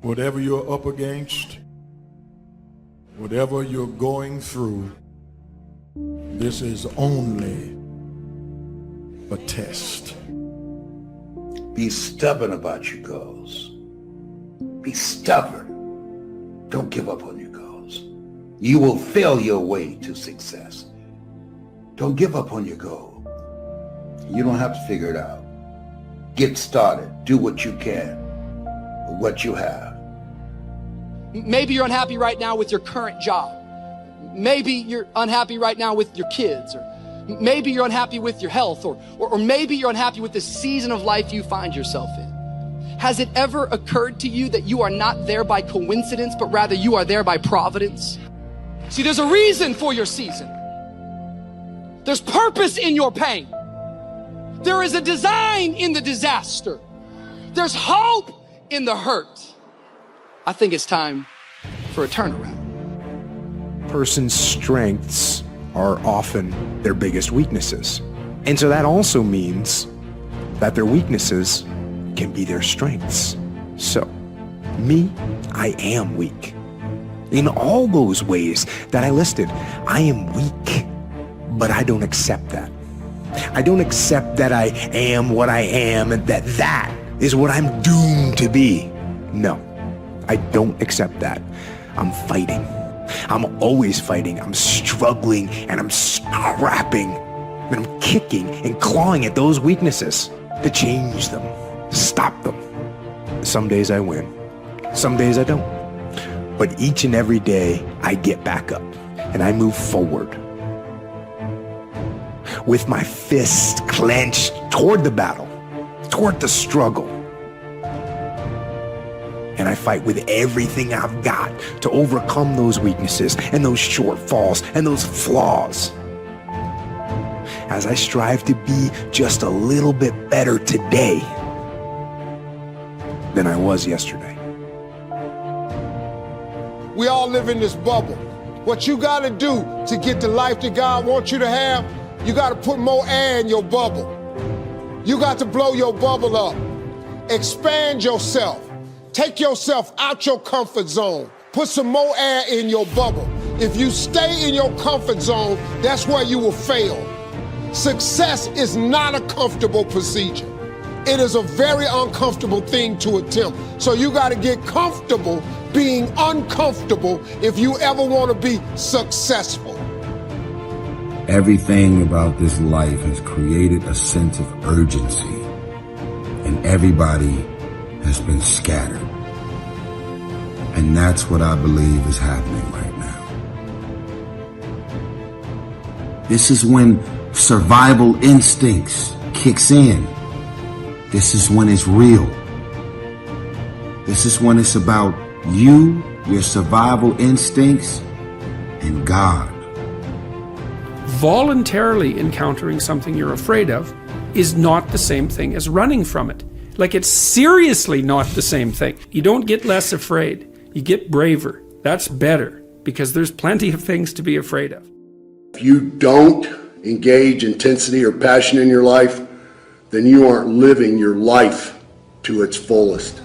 Whatever you're up against, whatever you're going through, this is only a test. Be stubborn about your goals. Be stubborn. Don't give up on your goals. You will fail your way to success. Don't give up on your goal. You don't have to figure it out. Get started. Do what you can with what you have. Maybe you're unhappy right now with your current job. Maybe you're unhappy right now with your kids, or maybe you're unhappy with your health, or maybe you're unhappy with the season of life you find yourself in. Has it ever occurred to you that you are not there by coincidence, but rather you are there by providence? See, there's a reason for your season. There's purpose in your pain. There is a design in the disaster. There's hope in the hurt. I think it's time for a turnaround. Person's strengths are often their biggest weaknesses. And so that also means that their weaknesses can be their strengths. So, me, I am weak. In all those ways that I listed, I am weak, but I don't accept that. I don't accept that I am what I am and that is what I'm doomed to be. No, I don't accept that. I'm fighting. I'm always fighting. I'm struggling and I'm scrapping and I'm kicking and clawing at those weaknesses to change them, to stop them. Some days I win, some days I don't. But each and every day I get back up and I move forward with my fists clenched toward the battle, toward the struggle. And I fight with everything I've got to overcome those weaknesses and those shortfalls and those flaws, as I strive to be just a little bit better today than I was yesterday. We all live in this bubble. What you gotta do to get the life that God wants you to have, you gotta put more air in your bubble. You got to blow your bubble up. Expand yourself. Take yourself out your comfort zone. Put some more air in your bubble. If you stay in your comfort zone, that's where you will fail. Success is not a comfortable procedure. It is a very uncomfortable thing to attempt. So you got to get comfortable being uncomfortable if you ever want to be successful. Everything about this life has created a sense of urgency, and everybody has been scattered. And that's what I believe is happening right now. This is when survival instincts kicks in. This is when it's real. This is when it's about you, your survival instincts, and God. Voluntarily encountering something you're afraid of is not the same thing as running from it. Like, it's seriously not the same thing. You don't get less afraid. You get braver. That's better, because there's plenty of things to be afraid of. If you don't engage intensity or passion in your life, then you aren't living your life to its fullest.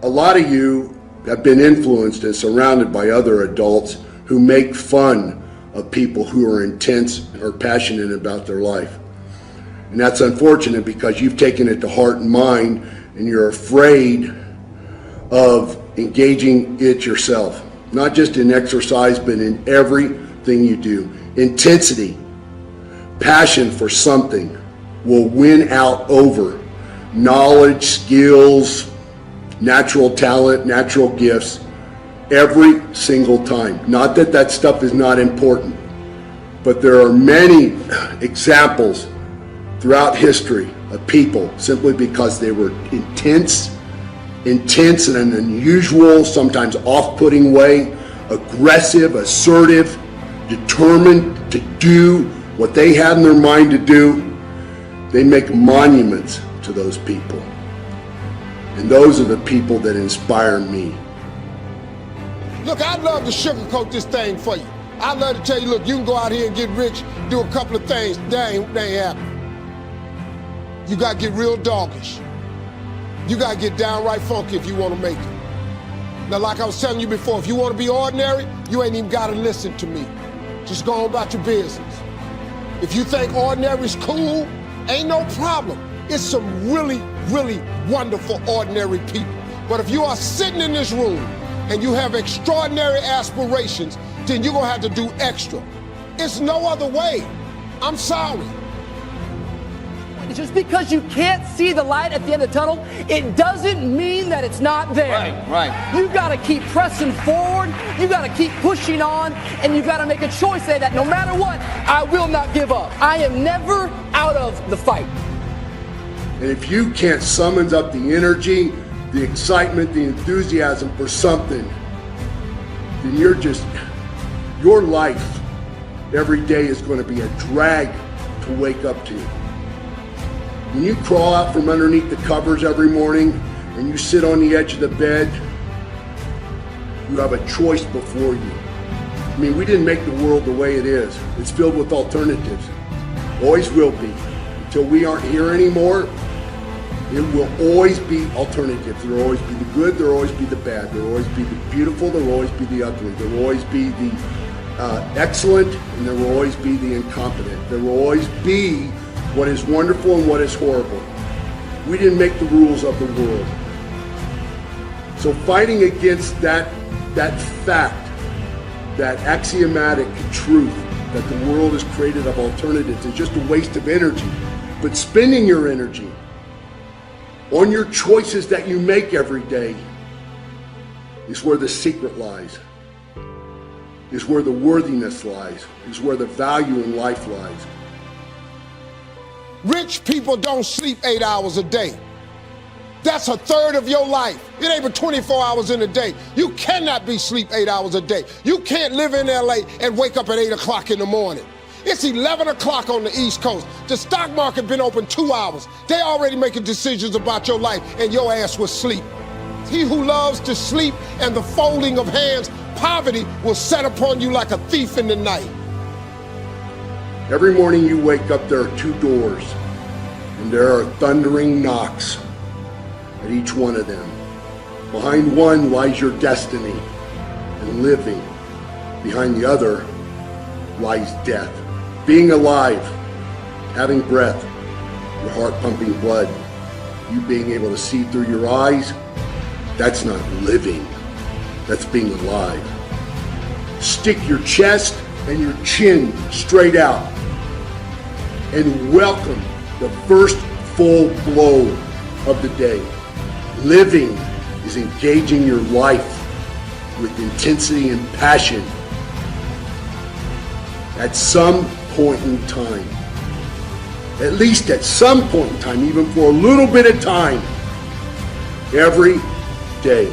A lot of you have been influenced and surrounded by other adults who make fun of people who are intense or passionate about their life. And that's unfortunate, because you've taken it to heart and mind and you're afraid of engaging it yourself. Not just in exercise, but in everything you do. Intensity, passion for something will win out over knowledge, skills, natural talent, natural gifts every single time. Not that that stuff is not important, but there are many examples throughout history of people simply because they were intense in an unusual, sometimes off-putting way, aggressive, assertive, determined to do what they had in their mind to do. They make monuments to those people. And those are the people that inspire me. Look, I'd love to sugarcoat this thing for you. I'd love to tell you, look, you can go out here and get rich, do a couple of things. That ain't happening. You got to get real doggish. You got to get downright funky if you want to make it. Now, like I was telling you before, if you want to be ordinary, you ain't even got to listen to me. Just go on about your business. If you think ordinary's cool, ain't no problem. It's some really, really wonderful ordinary people. But if you are sitting in this room and you have extraordinary aspirations, then you're going to have to do extra. It's no other way. I'm sorry. Just because you can't see the light at the end of the tunnel, it doesn't mean that it's not there. Right. You've got to keep pressing forward. You've got to keep pushing on. And you've got to make a choice today that no matter what, I will not give up. I am never out of the fight. And if you can't summon up the energy, the excitement, the enthusiasm for something, then your life every day is going to be a drag to wake up to. When you crawl out from underneath the covers every morning and you sit on the edge of the bed, you have a choice before you. I mean, we didn't make the world the way it is. It's filled with alternatives. Always will be. Until we aren't here anymore, it will always be alternatives. There will always be the good, there will always be the bad. There will always be the beautiful, there will always be the ugly. There will always be the excellent, and there will always be the incompetent. There will always be what is wonderful and what is horrible. We didn't make the rules of the world. So fighting against that fact, that axiomatic truth that the world is created of alternatives is just a waste of energy. But spending your energy on your choices that you make every day is where the secret lies, is where the worthiness lies, is where the value in life lies. Rich people don't sleep 8 hours a day. That's a third of your life. It ain't but 24 hours in a day. You cannot be sleep 8 hours a day. You can't live in LA and wake up at 8 o'clock in the morning. It's 11 o'clock on the East Coast. The stock market been open 2 hours. They already making decisions about your life and your ass will sleep. He who loves to sleep and the folding of hands, poverty will set upon you like a thief in the night. Every morning you wake up, there are two doors, and there are thundering knocks at each one of them. Behind one lies your destiny and living. Behind the other lies death. Being alive, having breath, your heart pumping blood, you being able to see through your eyes, that's not living, that's being alive. Stick your chest and your chin straight out and welcome the first full blow of the day. Living is engaging your life with intensity and passion at some point in time. At least at some point in time, even for a little bit of time, every day.